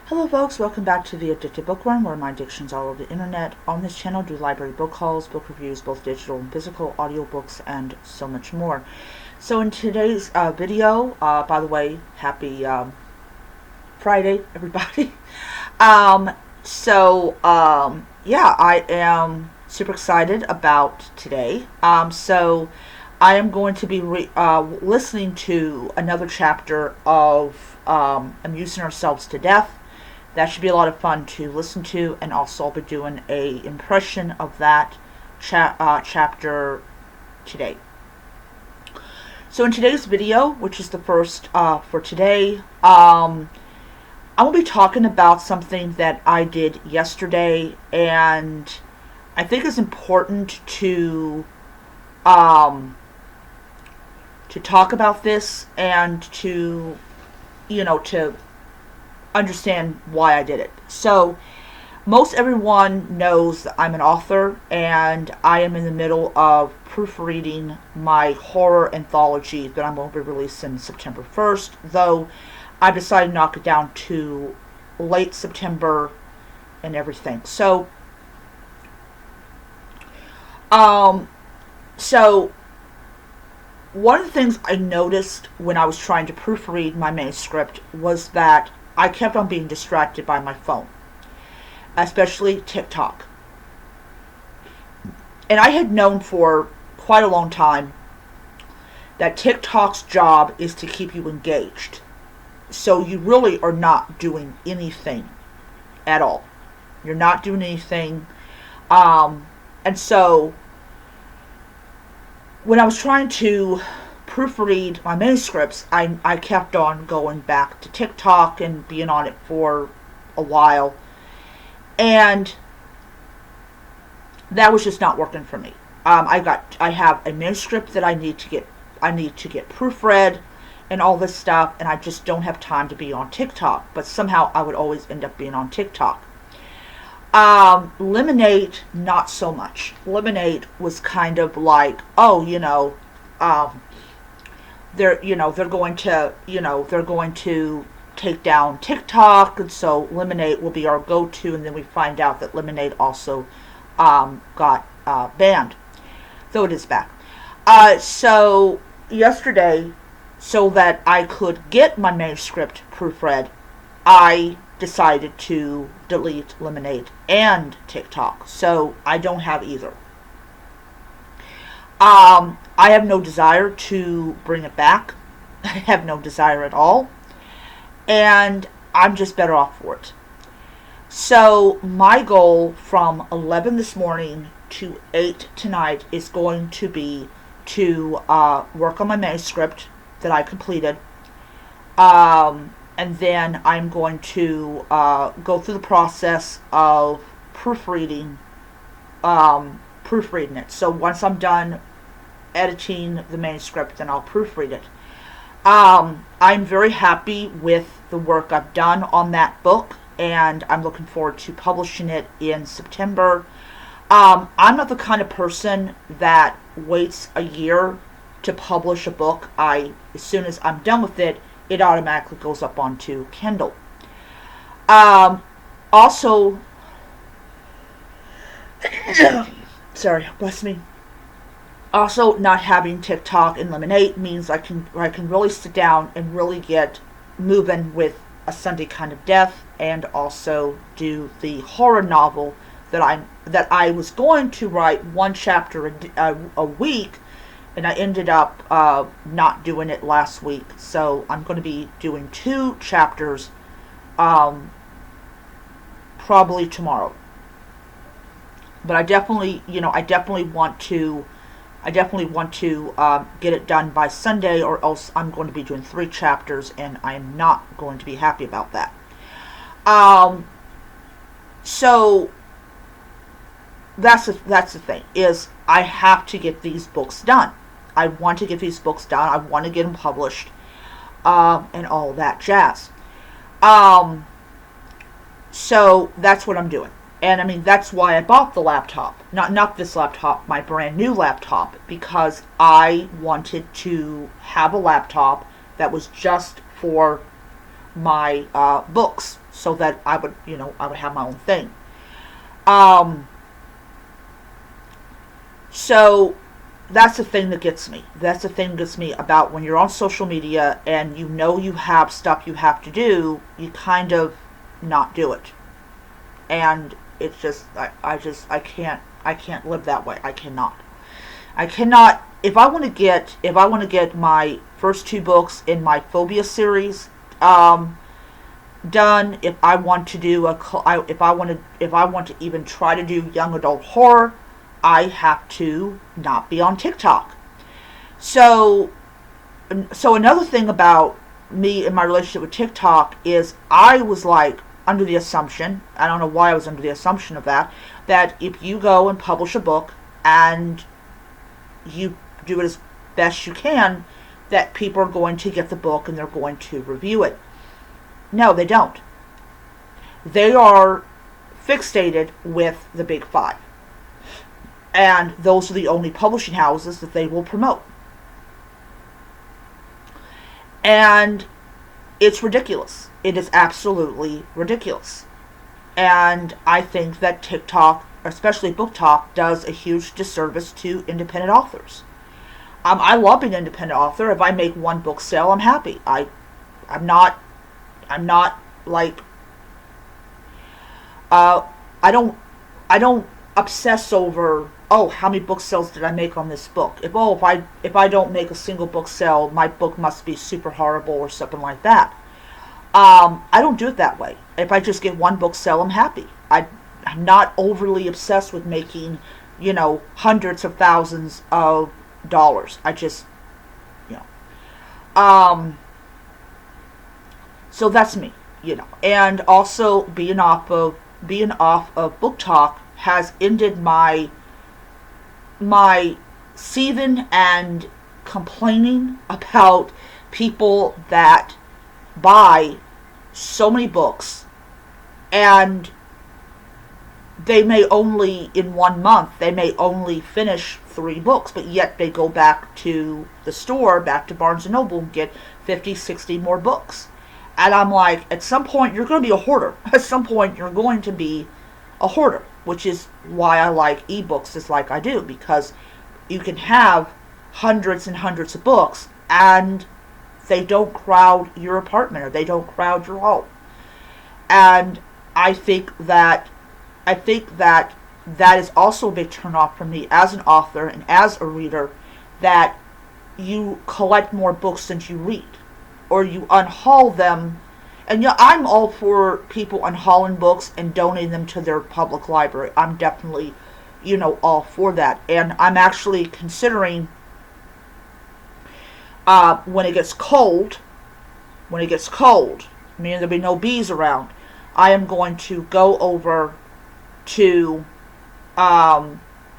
Hello folks, welcome back to The Addicted Bookworm, where my addictions all over the internet. On this channel, do library book hauls, book reviews, both digital and physical, audiobooks, and so much more. So in today's video, by the way, happy Friday, everybody. Yeah, I am super excited about today. So I am going to be listening to another chapter of Amusing Ourselves to Death. That should be a lot of fun to listen to, and also I'll be doing a impression of that chapter today. So in today's video, which is the first for today, I will be talking about something that I did yesterday, and I think is important to talk about this and to understand why I did it. So most everyone knows that I'm an author, and I am in the middle of proofreading my horror anthology that I'm going to be releasing September 1st, though I decided to knock it down to late September and everything. So one of the things I noticed when I was trying to proofread my manuscript was that I kept on being distracted by my phone, especially TikTok. And I had known for quite a long time that TikTok's job is to keep you engaged. So you really are not doing anything at all. You're not doing anything. And so when I was trying to proofread my manuscripts, I kept on going back to TikTok and being on it for a while, and that was just not working for me. I have a manuscript that I need to get proofread and all this stuff, and I just don't have time to be on TikTok. But somehow I would always end up being on TikTok. Lemonade, not so much. Lemonade was kind of like, they're going to take down TikTok, and so Lemonade will be our go-to, and then we find out that Lemonade also got banned, though it is back. So yesterday, so that I could get my manuscript proofread, I decided to delete Lemonade and TikTok, so I don't have either. I have no desire to bring it back. I have no desire at all. And I'm just better off for it. So my goal from 11 this morning to 8 tonight is going to be to work on my manuscript that I completed. And then I'm going to go through the process of proofreading it. So once I'm done editing the manuscript, then I'll proofread it. I'm very happy with the work I've done on that book, and I'm looking forward to publishing it in September. I'm not the kind of person that waits a year to publish a book. As soon as I'm done with it, it automatically goes up onto Kindle. Also, sorry, bless me. Also, not having TikTok and Lemonade means I can really sit down and really get moving with A Sunday Kind of Death, and also do the horror novel that I was going to write one chapter a week, and I ended up not doing it last week. So I'm going to be doing 2 chapters probably tomorrow. But I definitely want to get it done by Sunday, or else I'm going to be doing 3 chapters, and I'm not going to be happy about that. So that's the thing, is I have to get these books done. I want to get these books done. I want to get them published, and all that jazz. So that's what I'm doing. And I mean, that's why I bought the laptop. Not this laptop, my brand new laptop, because I wanted to have a laptop that was just for my books so that I would, I would have my own thing. Um, so that's the thing that gets me. That's the thing that gets me about when you're on social media and you have stuff you have to do, you kind of not do it. And it's just, I can't live that way. I cannot, if I want to get my first two books in my Phobia series, done, if I want to do if I want to even try to do young adult horror, I have to not be on TikTok. So, another thing about me and my relationship with TikTok is I was like under the assumption, I don't know why I was under the assumption of that if you go and publish a book and you do it as best you can, that people are going to get the book and they're going to review it. No, they don't. They are fixated with the big five. And those are the only publishing houses that they will promote. And it's ridiculous. It is absolutely ridiculous. And I think that TikTok, especially Book Talk, does a huge disservice to independent authors. I love being an independent author. If I make one book sale, I'm happy. I'm not like, I don't obsess over, oh, how many book sales did I make on this book? If I don't make a single book sale, my book must be super horrible or something like that. I don't do it that way. If I just get one book sale, I'm happy. I'm not overly obsessed with making, hundreds of thousands of dollars. I just, so that's me, and also being off of Book Talk has ended my seething and complaining about people that buy so many books and they may only, in 1 month, they may only finish 3 books, but yet they go back to the store, back to Barnes & Noble, and get 50, 60 more books. And I'm like, at some point, you're going to be a hoarder. At some point, you're going to be a hoarder, which is why I like ebooks as like I do, because you can have hundreds and hundreds of books, and they don't crowd your apartment, or they don't crowd your home. And I think that is also a big turnoff for me as an author and as a reader, that you collect more books than you read, or you unhaul them. And I'm all for people unhauling books and donating them to their public library. I'm definitely, all for that. And I'm actually considering, when it gets cold, meaning there'll be no bees around, I am going to go over to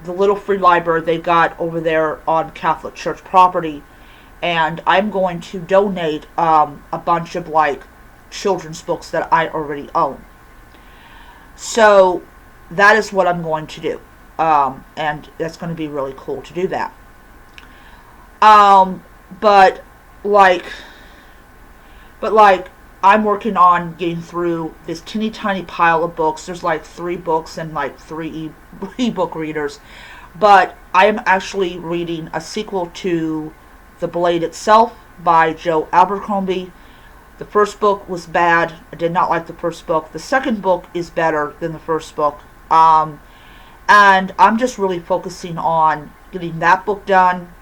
the little free library they got over there on Catholic Church property, and I'm going to donate a bunch of children's books that I already own. So that is what I'm going to do, and that's going to be really cool to do that. But I'm working on getting through this teeny tiny pile of books. There's 3 books and 3 ebook readers. But I am actually reading a sequel to The Blade Itself by Joe Abercrombie. The first book was bad. I did not like the first book. The second book is better than the first book. And I'm just really focusing on getting that book done.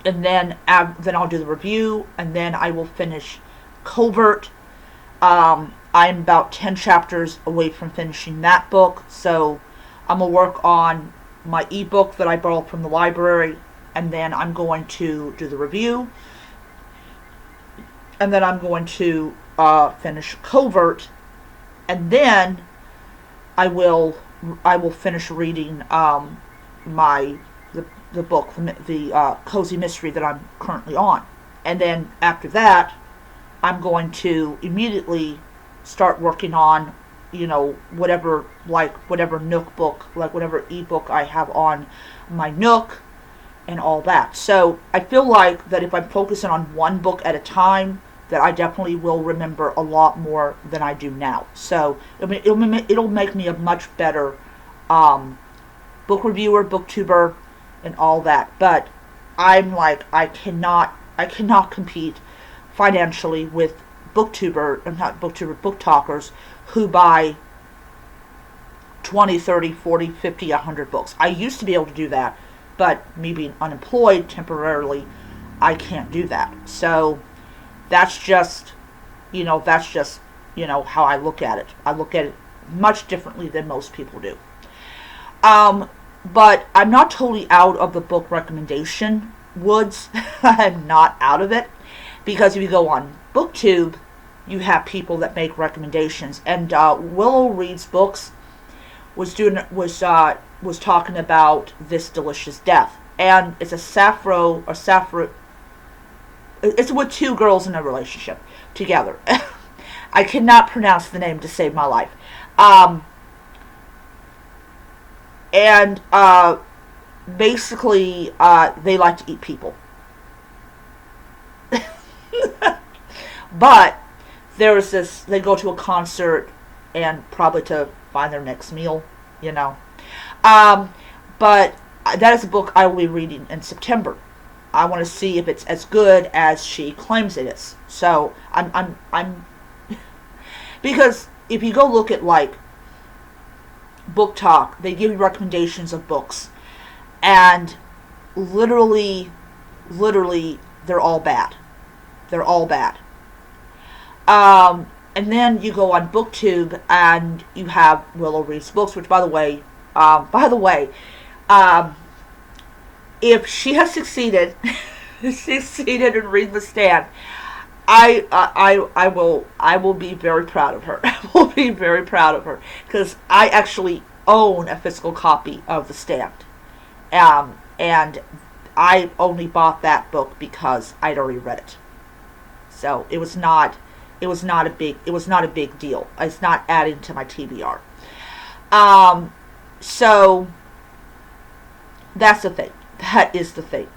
And then I'll do the review, and then I will finish Covert. I'm about 10 chapters away from finishing that book, so I'm going to work on my ebook that I borrowed from the library, and then I'm going to do the review, and then I'm going to finish Covert, and then I will finish reading the book, the Cozy Mystery that I'm currently on. And then after that, I'm going to immediately start working on, whatever Nook book, whatever ebook I have on my Nook and all that. So I feel like that if I'm focusing on one book at a time, that I definitely will remember a lot more than I do now. So it'll make me a much better um, book reviewer, booktuber, and all that. But I'm like, I cannot compete financially with book talkers who buy 20, 30, 40, 50, 100 books. I used to be able to do that, but me being unemployed temporarily, I can't do that. So that's just, how I look at it. I look at it much differently than most people do. But I'm not totally out of the book recommendation woods. I'm not out of it, because if you go on BookTube, you have people that make recommendations, and Willow Reads Books was talking about This Delicious Death, and it's it's with two girls in a relationship together. I cannot pronounce the name to save my life. And basically, they like to eat people. But there's this, they go to a concert and probably to find their next meal, you know. But that is a book I will be reading in September. I want to see if it's as good as she claims it is. So I'm because if you go look at like Book Talk, they give you recommendations of books, and literally, they're all bad. They're all bad. And then you go on BookTube and you have Willow Reads Books, which, by the way, if she has succeeded in reading The Stand, I will be very proud of her. I will be very proud of her, because I actually own a physical copy of The Stand, and I only bought that book because I'd already read it. So it was not a big deal. It's not adding to my TBR. So that's the thing. That is the thing.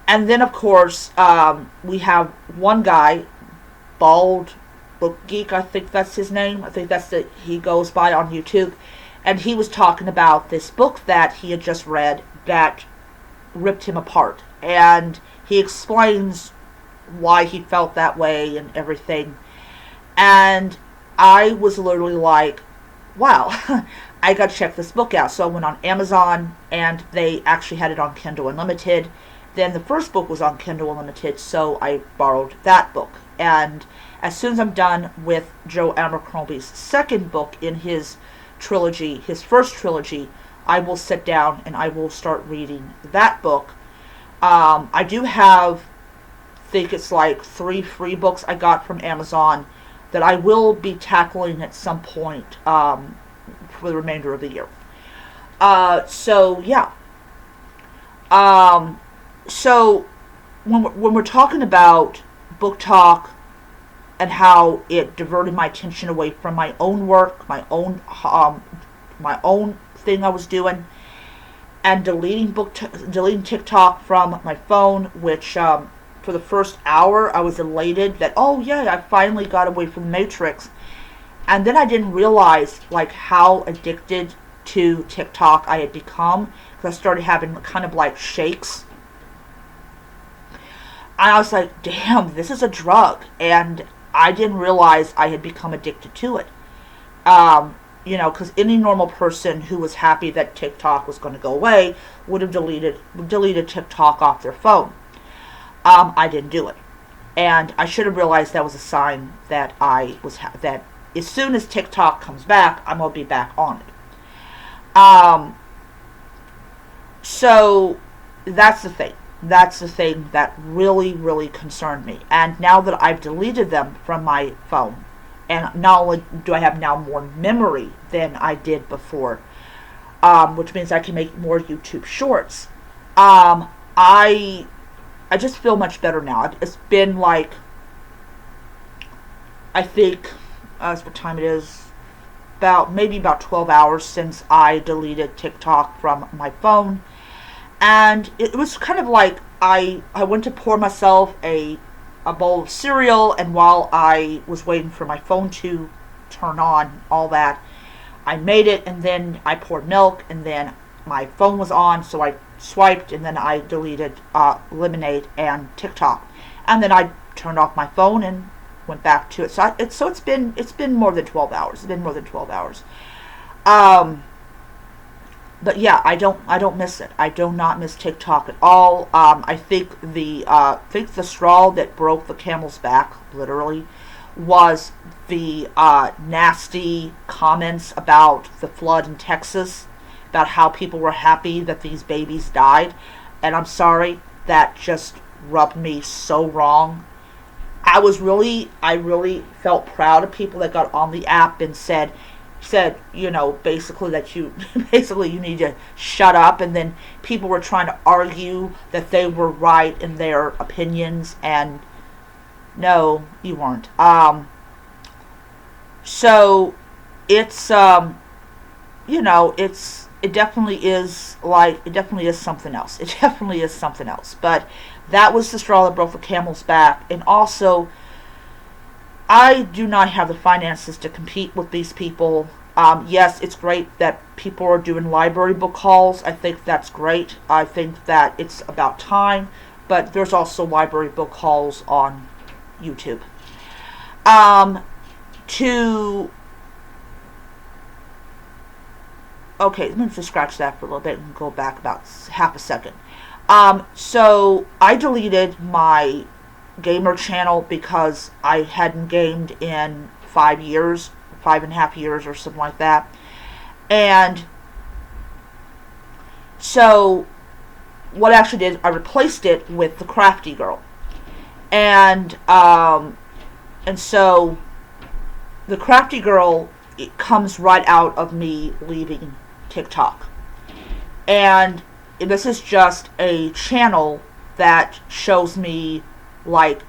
And then, of course, we have one guy, Bald Book Geek, I think that's his name. I think he goes by on YouTube. And he was talking about this book that he had just read that ripped him apart. And he explains why he felt that way and everything. And I was literally like, wow, I gotta check this book out. So I went on Amazon, and they actually had it on Kindle Unlimited. Then the first book was on Kindle Unlimited, so I borrowed that book. And as soon as I'm done with Joe Abercrombie's second book in his trilogy, his first trilogy, I will sit down and I will start reading that book. I do have, I think it's like 3 free books I got from Amazon that I will be tackling at some point for the remainder of the year. So yeah. So when we're talking about Book Talk and how it diverted my attention away from my own work, my own thing I was doing, and deleting TikTok from my phone, which for the first hour I was elated that, oh yeah, I finally got away from the Matrix. And then I didn't realize like how addicted to TikTok I had become, because I started having kind of like shakes. And I was like, damn, this is a drug. And I didn't realize I had become addicted to it. Because any normal person who was happy that TikTok was going to go away would have deleted TikTok off their phone. I didn't do it. And I should have realized that was a sign that that as soon as TikTok comes back, I'm going to be back on it. So that's the thing. That's the thing that really, really concerned me. And now that I've deleted them from my phone, and not only do I have now more memory than I did before, which means I can make more YouTube shorts, I just feel much better now. It's been like, I think, what time it is, maybe about 12 hours since I deleted TikTok from my phone. And it was kind of like I went to pour myself a a bowl of cereal, and while I was waiting for my phone to turn on, all that, I made it, and then I poured milk, and then my phone was on, so I swiped, and then I deleted Lemonade and TikTok, and then I turned off my phone and went back to it. So it's been more than 12 hours. It's been more than 12 hours. But yeah, I don't miss it. I do not miss TikTok at all. I think the straw that broke the camel's back, literally, was the nasty comments about the flood in Texas, about how people were happy that these babies died, and I'm sorry, that just rubbed me so wrong. I really felt proud of people that got on the app and said, basically that basically you need to shut up, and then people were trying to argue that they were right in their opinions, and no, you weren't. So it's it definitely is something else. It definitely is something else. But that was the straw that broke the camel's back, and also, I do not have the finances to compete with these people. Yes, it's great that people are doing library book hauls. I think that's great. I think that it's about time. But there's also library book hauls on YouTube. Okay, let me just scratch that for a little bit and go back about half a second. So I deleted my gamer channel because I hadn't gamed in 5.5 years or something like that. And so what I actually did, I replaced it with the Crafty Girl. And so the Crafty Girl, it comes right out of me leaving TikTok. And this is just a channel that shows me, like,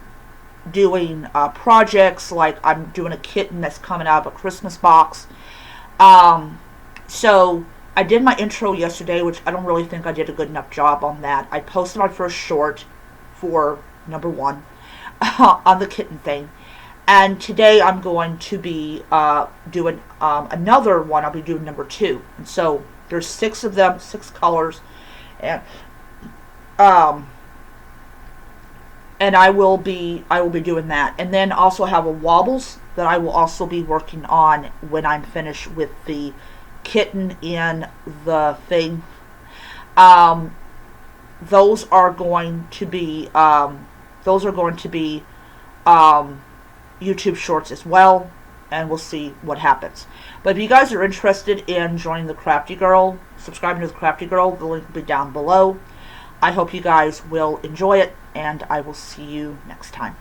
doing projects, like I'm doing a kitten that's coming out of a Christmas box. So I did my intro yesterday, which I don't really think I did a good enough job on that. I posted my first short for number 1 on the kitten thing. And today I'm going to be doing another one. I'll be doing number 2. And so there's 6 of them, 6 colors. And I will be doing that. And then also have a wobbles that I will also be working on when I'm finished with the kitten in the thing. Those are going to be YouTube shorts as well, and we'll see what happens. But if you guys are interested in joining the Crafty Girl, subscribing to the Crafty Girl, the link will be down below. I hope you guys will enjoy it, and I will see you next time.